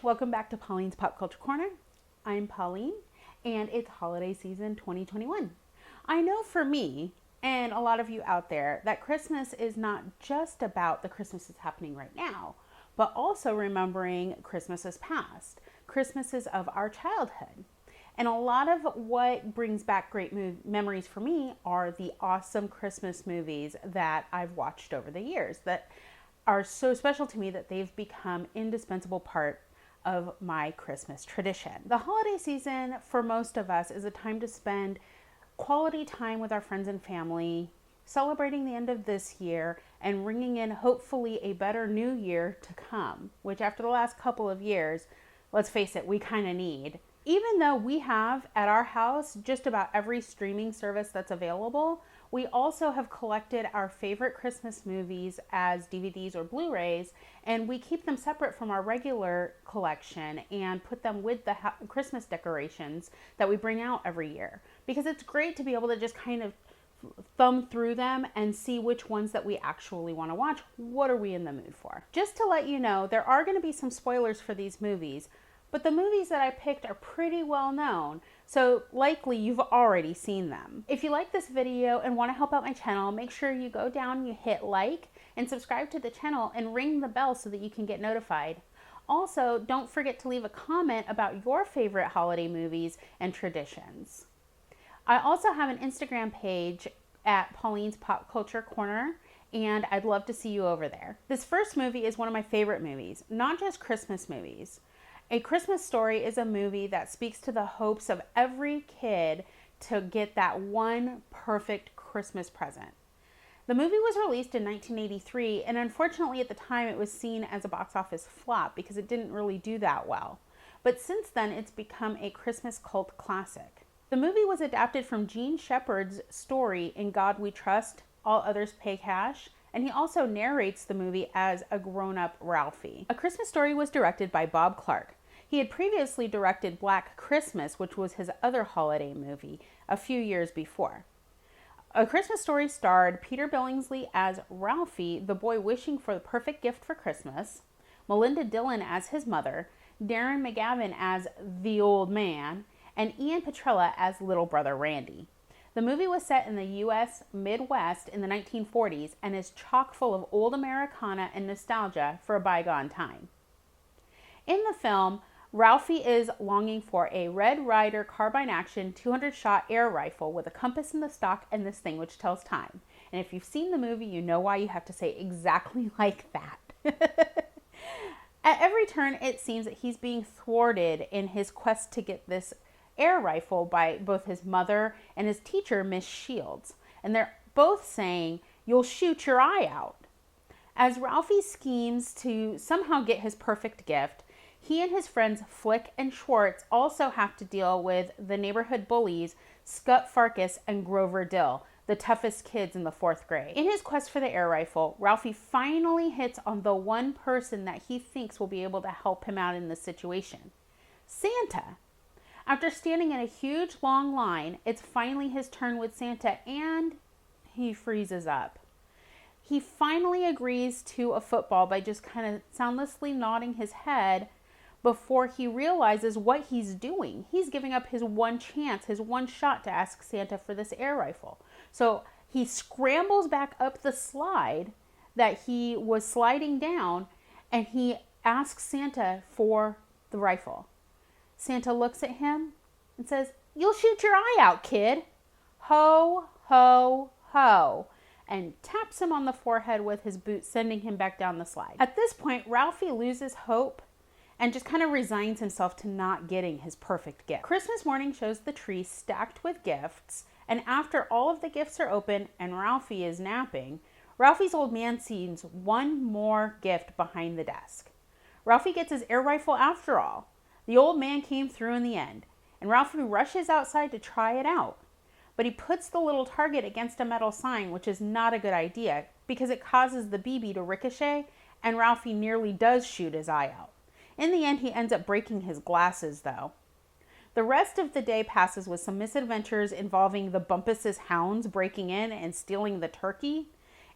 welcome back to Pauline's Pop Culture Corner. I'm Pauline, and it's holiday season 2021. I know for me, and a lot of you out there, that Christmas is not just about the Christmas that's happening right now, but also remembering Christmases past, Christmases of our childhood. And a lot of what brings back great memories for me are the awesome Christmas movies that I've watched over the years that are so special to me that they've become indispensable part of my Christmas tradition. The holiday season for most of us is a time to spend quality time with our friends and family, celebrating the end of this year and ringing in hopefully a better new year to come, which after the last couple of years, let's face it, we kind of need. Even though we have at our house just about every streaming service that's available, we also have collected our favorite Christmas movies as DVDs or Blu-rays, and we keep them separate from our regular collection and put them with the Christmas decorations that we bring out every year. Because it's great to be able to just kind of thumb through them and see which ones that we actually want to watch. What are we in the mood for? Just to let you know, there are going to be some spoilers for these movies, but the movies that I picked are pretty well known, so likely you've already seen them. If you like this video and want to help out my channel, make sure you go down, you hit like, and subscribe to the channel and ring the bell so that you can get notified. Also, don't forget to leave a comment about your favorite holiday movies and traditions. I also have an Instagram page at Pauline's Pop Culture Corner, and I'd love to see you over there. This first movie is one of my favorite movies, not just Christmas movies. A Christmas Story is a movie that speaks to the hopes of every kid to get that one perfect Christmas present. The movie was released in 1983, and unfortunately at the time it was seen as a box office flop because it didn't really do that well. But since then it's become a Christmas cult classic. The movie was adapted from Gene Shepherd's story In God We Trust, All Others Pay Cash, and he also narrates the movie as a grown-up Ralphie. A Christmas Story was directed by Bob Clark. He had previously directed Black Christmas, which was his other holiday movie, a few years before. A Christmas Story starred Peter Billingsley as Ralphie, the boy wishing for the perfect gift for Christmas, Melinda Dillon as his mother, Darren McGavin as the old man, and Ian Petrella as little brother Randy. The movie was set in the U.S. Midwest in the 1940s and is chock full of old Americana and nostalgia for a bygone time. In the film, Ralphie is longing for a Red Ryder carbine-action 200-shot air rifle with a compass in the stock and this thing which tells time. And if you've seen the movie, you know why you have to say exactly like that. At every turn, it seems that he's being thwarted in his quest to get this air rifle by both his mother and his teacher, Miss Shields. And they're both saying, "You'll shoot your eye out." As Ralphie schemes to somehow get his perfect gift, he and his friends Flick and Schwartz also have to deal with the neighborhood bullies Scut Farkas and Grover Dill, the toughest kids in the 4th grade. In his quest for the air rifle, Ralphie finally hits on the one person that he thinks will be able to help him out in this situation: Santa. After standing in a huge long line, it's finally his turn with Santa, and he freezes up. He finally agrees to a football by just kind of soundlessly nodding his head before he realizes what he's doing. He's giving up his one chance, his one shot to ask Santa for this air rifle. So he scrambles back up the slide that he was sliding down, and he asks Santa for the rifle. Santa looks at him and says, "You'll shoot your eye out, kid. Ho, ho, ho," and taps him on the forehead with his boot, sending him back down the slide. At this point, Ralphie loses hope and just kind of resigns himself to not getting his perfect gift. Christmas morning shows the tree stacked with gifts, and after all of the gifts are open and Ralphie is napping, Ralphie's old man sees one more gift behind the desk. Ralphie gets his air rifle after all. The old man came through in the end, and Ralphie rushes outside to try it out. But he puts the little target against a metal sign, which is not a good idea because it causes the BB to ricochet, and Ralphie nearly does shoot his eye out. In the end, he ends up breaking his glasses, though. The rest of the day passes with some misadventures involving the Bumpus's hounds breaking in and stealing the turkey,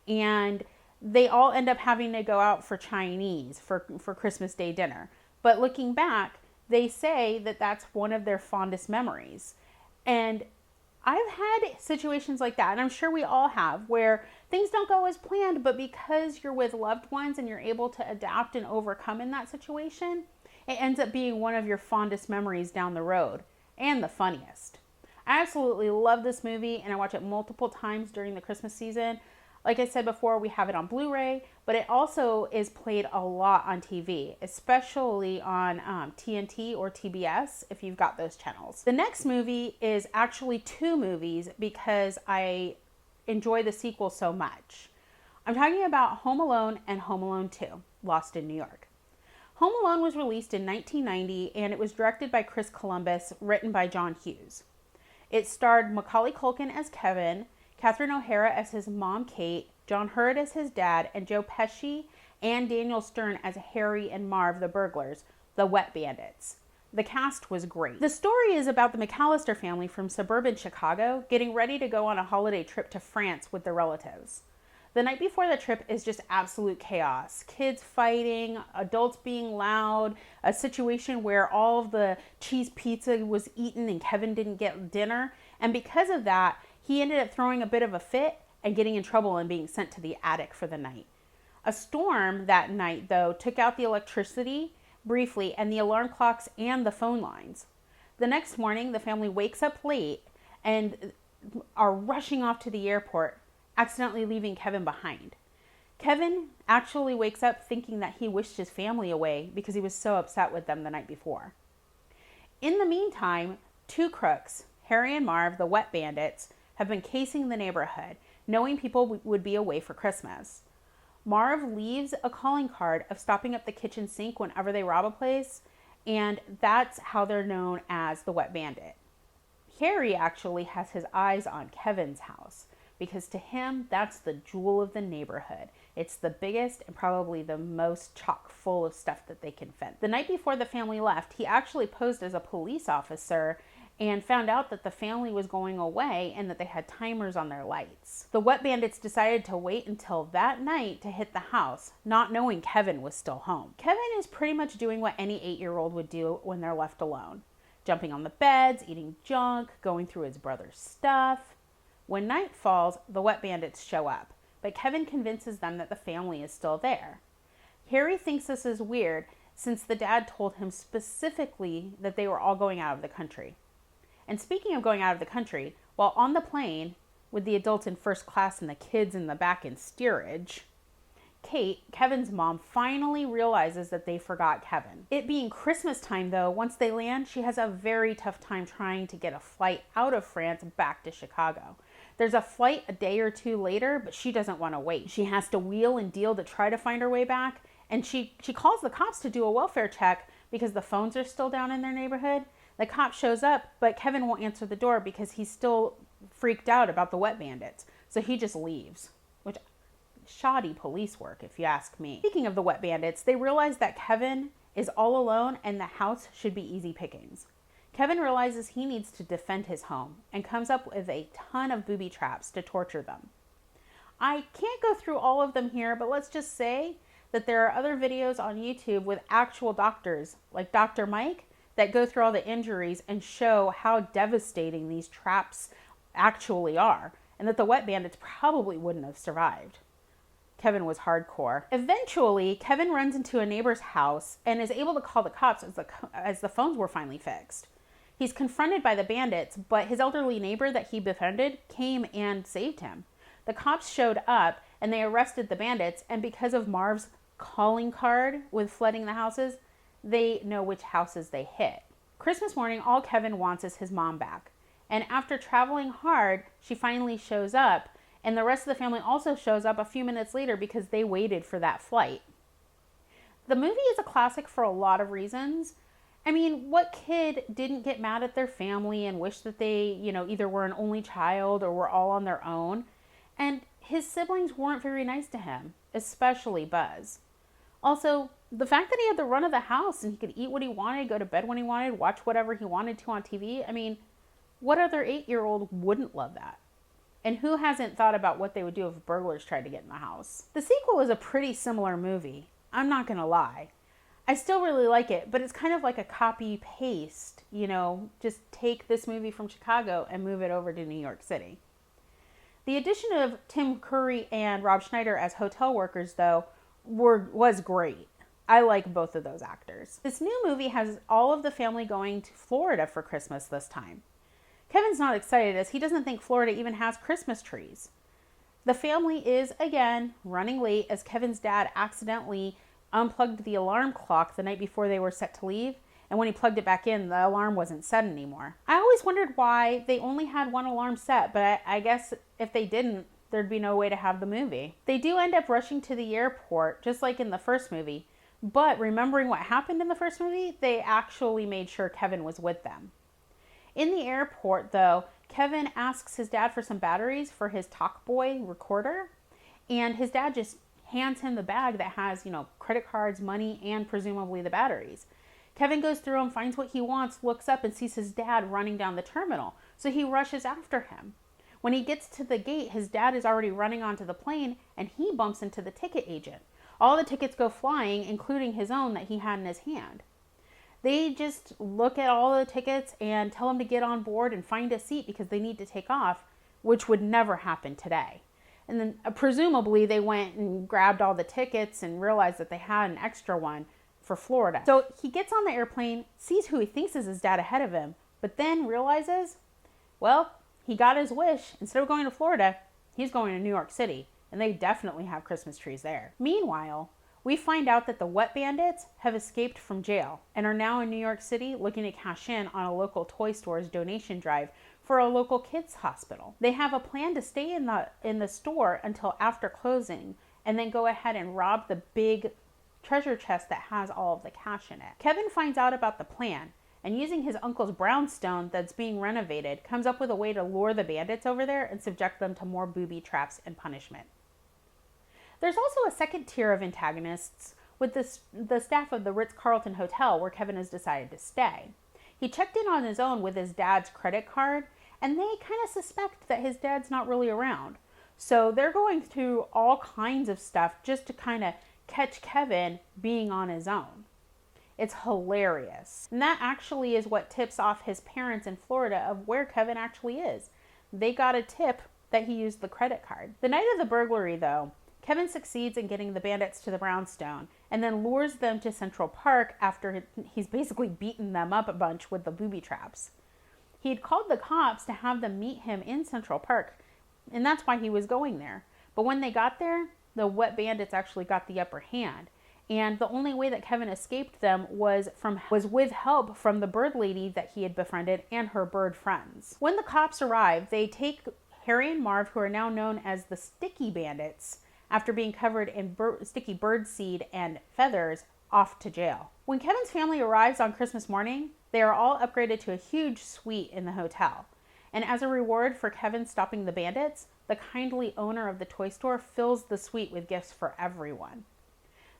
and they all end up having to go out for Chinese for Christmas Day dinner. But looking back, they say that that's one of their fondest memories. And I've had situations like that, and I'm sure we all have, where things don't go as planned, but because you're with loved ones and you're able to adapt and overcome in that situation, it ends up being one of your fondest memories down the road, and the funniest. I absolutely love this movie, and I watch it multiple times during the Christmas season. Like I said before, we have it on Blu-ray, but it also is played a lot on TV, especially on TNT or TBS, if you've got those channels. The next movie is actually two movies because I enjoy the sequel so much. I'm talking about Home Alone and Home Alone 2, Lost in New York. Home Alone was released in 1990, and it was directed by Chris Columbus, written by John Hughes. It starred Macaulay Culkin as Kevin, Catherine O'Hara as his mom, Kate, John Hurt as his dad, and Joe Pesci and Daniel Stern as Harry and Marv, the burglars, the Wet Bandits. The cast was great. The story is about the McAllister family from suburban Chicago getting ready to go on a holiday trip to France with their relatives. The night before the trip is just absolute chaos. Kids fighting, adults being loud, a situation where all of the cheese pizza was eaten and Kevin didn't get dinner. And because of that, he ended up throwing a bit of a fit and getting in trouble and being sent to the attic for the night. A storm that night, though, took out the electricity briefly and the alarm clocks and the phone lines. The next morning, the family wakes up late and are rushing off to the airport, accidentally leaving Kevin behind. Kevin actually wakes up thinking that he wished his family away because he was so upset with them the night before. In the meantime, two crooks, Harry and Marv, the Wet Bandits, have been casing the neighborhood, knowing people would be away for Christmas. Marv leaves a calling card of stopping up the kitchen sink whenever they rob a place, and that's how they're known as the Wet Bandit. Harry actually has his eyes on Kevin's house, because to him, that's the jewel of the neighborhood. It's the biggest and probably the most chock full of stuff that they can fit. The night before the family left, he actually posed as a police officer and found out that the family was going away and that they had timers on their lights. The Wet Bandits decided to wait until that night to hit the house, not knowing Kevin was still home. Kevin is pretty much doing what any 8-year-old would do when they're left alone. Jumping on the beds, eating junk, going through his brother's stuff. When night falls, the Wet Bandits show up, but Kevin convinces them that the family is still there. Harry thinks this is weird since the dad told him specifically that they were all going out of the country. And speaking of going out of the country, while on the plane, with the adults in first class and the kids in the back in steerage, Kate, Kevin's mom, finally realizes that they forgot Kevin. It being Christmas time, though, once they land, she has a very tough time trying to get a flight out of France back to Chicago. There's a flight a day or two later, but she doesn't want to wait. She has to wheel and deal to try to find her way back, and she calls the cops to do a welfare check because the phones are still down in their neighborhood. The cop shows up, but Kevin won't answer the door because he's still freaked out about the Wet Bandits. So he just leaves, which shoddy police work, if you ask me. Speaking of the Wet Bandits, they realize that Kevin is all alone and the house should be easy pickings. Kevin realizes he needs to defend his home and comes up with a ton of booby traps to torture them. I can't go through all of them here, but let's just say that there are other videos on YouTube with actual doctors, like Dr. Mike, that go through all the injuries and show how devastating these traps actually are, and that the Wet Bandits probably wouldn't have survived. Kevin was hardcore. Eventually, Kevin runs into a neighbor's house and is able to call the cops as the phones were finally fixed. He's confronted by the bandits, but his elderly neighbor that he befriended came and saved him. The cops showed up and they arrested the bandits, and because of Marv's calling card with flooding the houses, they know which houses they hit. Christmas morning, all Kevin wants is his mom back. And after traveling hard, she finally shows up, and the rest of the family also shows up a few minutes later because they waited for that flight. The movie is a classic for a lot of reasons. I mean, what kid didn't get mad at their family and wish that they, either were an only child or were all on their own? And his siblings weren't very nice to him, especially Buzz. Also, the fact that he had the run of the house and he could eat what he wanted, go to bed when he wanted, watch whatever he wanted to on TV, I mean, what other 8-year-old wouldn't love that? And who hasn't thought about what they would do if burglars tried to get in the house? The sequel is a pretty similar movie. I'm not going to lie. I still really like it, but it's kind of like a copy paste, just take this movie from Chicago and move it over to New York City. The addition of Tim Curry and Rob Schneider as hotel workers, though, was great. I like both of those actors. This new movie has all of the family going to Florida for Christmas this time. Kevin's not excited as he doesn't think Florida even has Christmas trees. The family is, again, running late as Kevin's dad accidentally unplugged the alarm clock the night before they were set to leave, and when he plugged it back in, the alarm wasn't set anymore. I always wondered why they only had one alarm set, but I guess if they didn't, there'd be no way to have the movie. They do end up rushing to the airport, just like in the first movie, but remembering what happened in the first movie, they actually made sure Kevin was with them. In the airport, though, Kevin asks his dad for some batteries for his Talkboy recorder, and his dad just hands him the bag that has, credit cards, money, and presumably the batteries. Kevin goes through them, finds what he wants, looks up and sees his dad running down the terminal, so he rushes after him. When he gets to the gate, his dad is already running onto the plane, and he bumps into the ticket agent. All the tickets go flying, including his own that he had in his hand. They just look at all the tickets and tell him to get on board and find a seat because they need to take off, which would never happen today. And then presumably they went and grabbed all the tickets and realized that they had an extra one for Florida. So he gets on the airplane, sees who he thinks is his dad ahead of him, but then realizes, well, he got his wish. Instead of going to Florida, he's going to New York City, and they definitely have Christmas trees there. Meanwhile, we find out that the Wet Bandits have escaped from jail and are now in New York City looking to cash in on a local toy store's donation drive for a local kids hospital. They have a plan to stay in the store until after closing and then go ahead and rob the big treasure chest that has all of the cash in it. Kevin finds out about the plan and using his uncle's brownstone that's being renovated comes up with a way to lure the bandits over there and subject them to more booby traps and punishment. There's also a second tier of antagonists with the staff of the Ritz-Carlton Hotel where Kevin has decided to stay. He checked in on his own with his dad's credit card, and they kind of suspect that his dad's not really around. So they're going through all kinds of stuff just to kind of catch Kevin being on his own. It's hilarious. And that actually is what tips off his parents in Florida of where Kevin actually is. They got a tip that he used the credit card. The night of the burglary, though, Kevin succeeds in getting the bandits to the brownstone and then lures them to Central Park after he's basically beaten them up a bunch with the booby traps. He had called the cops to have them meet him in Central Park, and that's why he was going there. But when they got there, the Wet Bandits actually got the upper hand. And the only way that Kevin escaped them was with help from the bird lady that he had befriended and her bird friends. When the cops arrive, they take Harry and Marv, who are now known as the Sticky Bandits, after being covered in sticky bird seed and feathers, off to jail. When Kevin's family arrives on Christmas morning, they are all upgraded to a huge suite in the hotel. And as a reward for Kevin stopping the bandits, the kindly owner of the toy store fills the suite with gifts for everyone.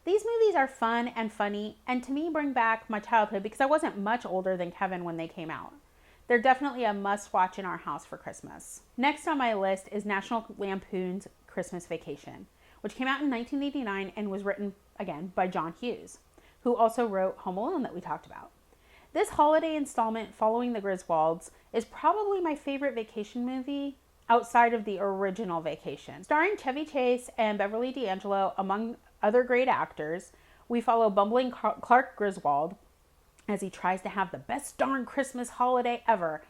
These movies are fun and funny, and to me bring back my childhood because I wasn't much older than Kevin when they came out. They're definitely a must-watch in our house for Christmas. Next on my list is National Lampoon's Christmas Vacation, which came out in 1989 and was written, again, by John Hughes, who also wrote Home Alone that we talked about. This holiday installment following the Griswolds is probably my favorite vacation movie outside of the original Vacation. Starring Chevy Chase and Beverly D'Angelo, among other great actors, we follow bumbling Clark Griswold as he tries to have the best darn Christmas holiday ever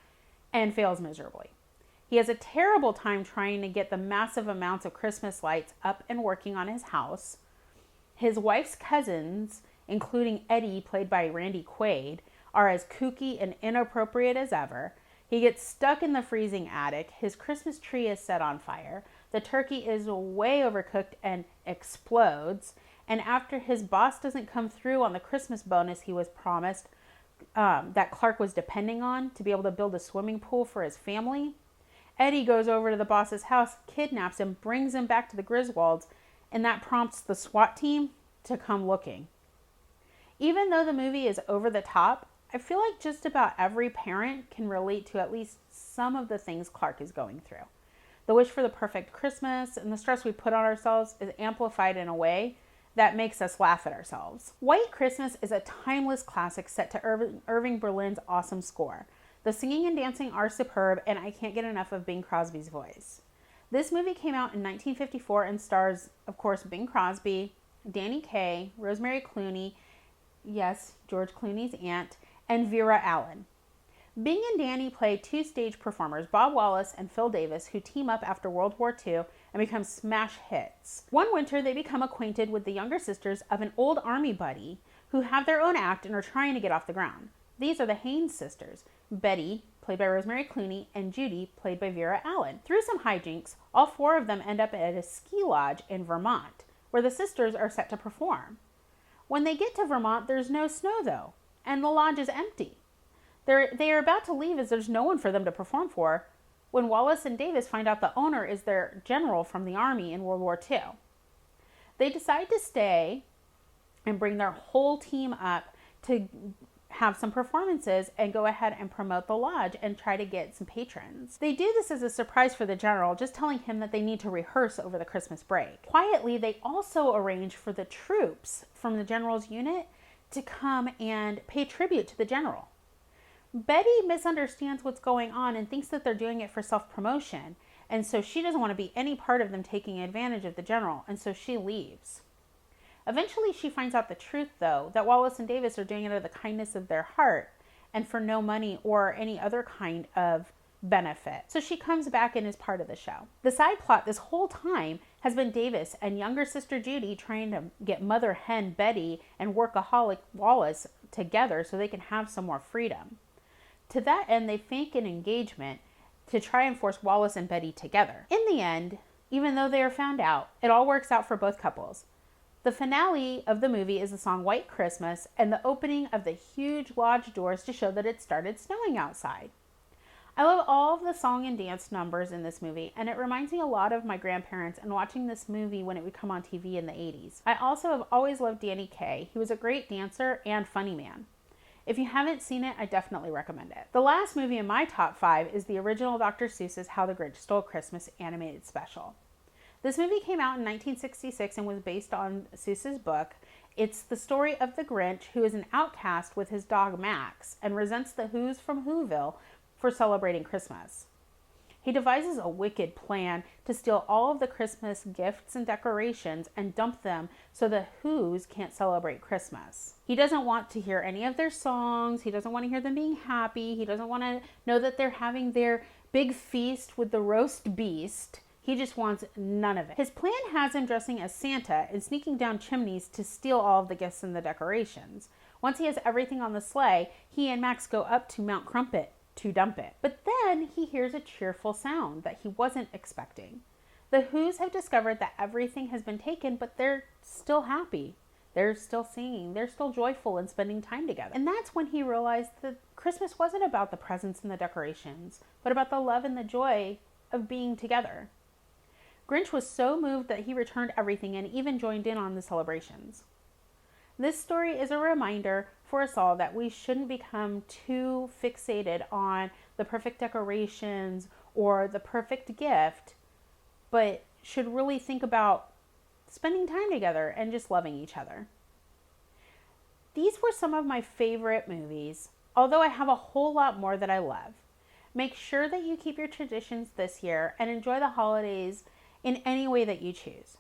and fails miserably. He has a terrible time trying to get the massive amounts of Christmas lights up and working on his house. His wife's cousins, including Eddie, played by Randy Quaid, are as kooky and inappropriate as ever. He gets stuck in the freezing attic. His Christmas tree is set on fire. The turkey is way overcooked and explodes. And after his boss doesn't come through on the Christmas bonus he was promised, that Clark was depending on to be able to build a swimming pool for his family, Eddie goes over to the boss's house, kidnaps him, brings him back to the Griswolds, and that prompts the SWAT team to come looking. Even though the movie is over the top, I feel like just about every parent can relate to at least some of the things Clark is going through. The wish for the perfect Christmas and the stress we put on ourselves is amplified in a way that makes us laugh at ourselves. White Christmas is a timeless classic set to Irving Berlin's awesome score. The singing and dancing are superb, and I can't get enough of Bing Crosby's voice. This movie came out in 1954 and stars, of course, Bing Crosby, Danny Kaye, Rosemary Clooney, yes, George Clooney's aunt, and Vera Allen. Bing and Danny play two stage performers, Bob Wallace and Phil Davis, who team up after World War II and become smash hits. One winter, they become acquainted with the younger sisters of an old army buddy who have their own act and are trying to get off the ground. These are the Haynes sisters, Betty, played by Rosemary Clooney, and Judy, played by Vera Allen. Through some hijinks, all four of them end up at a ski lodge in Vermont, where the sisters are set to perform. When they get to Vermont, there's no snow though, and the lodge is empty. They are about to leave as there's no one for them to perform for, when Wallace and Davis find out the owner is their general from the army in World War II. They decide to stay and bring their whole team up to have some performances and go ahead and promote the lodge and try to get some patrons. They do this as a surprise for the general, just telling him that they need to rehearse over the Christmas break. Quietly, they also arrange for the troops from the general's unit to come and pay tribute to the general. Betty misunderstands what's going on and thinks that they're doing it for self-promotion, and so she doesn't want to be any part of them taking advantage of the general, and so she leaves. Eventually, she finds out the truth, though, that Wallace and Davis are doing it out of the kindness of their heart and for no money or any other kind of benefit. So she comes back and is part of the show. The side plot this whole time has been Davis and younger sister Judy trying to get mother hen Betty and workaholic Wallace together so they can have some more freedom. To that end, they fake an engagement to try and force Wallace and Betty together. In the end, even though they are found out, it all works out for both couples. The finale of the movie is the song White Christmas and the opening of the huge lodge doors to show that it started snowing outside. I love all of the song and dance numbers in this movie, and it reminds me a lot of my grandparents and watching this movie when it would come on TV in the 80s. I also have always loved Danny Kaye. He was a great dancer and funny man. If you haven't seen it, I definitely recommend it. The last movie in my top 5 is the original Dr. Seuss's How the Grinch Stole Christmas animated special. This movie came out in 1966 and was based on Seuss's book. It's the story of the Grinch, who is an outcast with his dog Max and resents the Who's from Whoville for celebrating Christmas. He devises a wicked plan to steal all of the Christmas gifts and decorations and dump them so the Who's can't celebrate Christmas. He doesn't want to hear any of their songs. He doesn't want to hear them being happy. He doesn't want to know that they're having their big feast with the roast beast. He just wants none of it. His plan has him dressing as Santa and sneaking down chimneys to steal all of the gifts and the decorations. Once he has everything on the sleigh, he and Max go up to Mount Crumpet to dump it. But then he hears a cheerful sound that he wasn't expecting. The Who's have discovered that everything has been taken, but they're still happy. They're still singing. They're still joyful and spending time together. And that's when he realized that Christmas wasn't about the presents and the decorations, but about the love and the joy of being together. Grinch was so moved that he returned everything and even joined in on the celebrations. This story is a reminder for us all that we shouldn't become too fixated on the perfect decorations or the perfect gift, but should really think about spending time together and just loving each other. These were some of my favorite movies, although I have a whole lot more that I love. Make sure that you keep your traditions this year and enjoy the holidays in any way that you choose.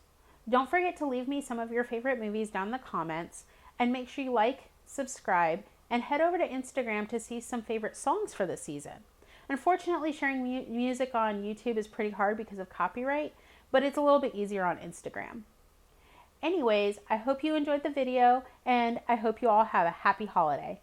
Don't forget to leave me some of your favorite movies down in the comments, and make sure you like, subscribe, and head over to Instagram to see some favorite songs for this season. Unfortunately, sharing music on YouTube is pretty hard because of copyright, but it's a little bit easier on Instagram. Anyways, I hope you enjoyed the video, and I hope you all have a happy holiday.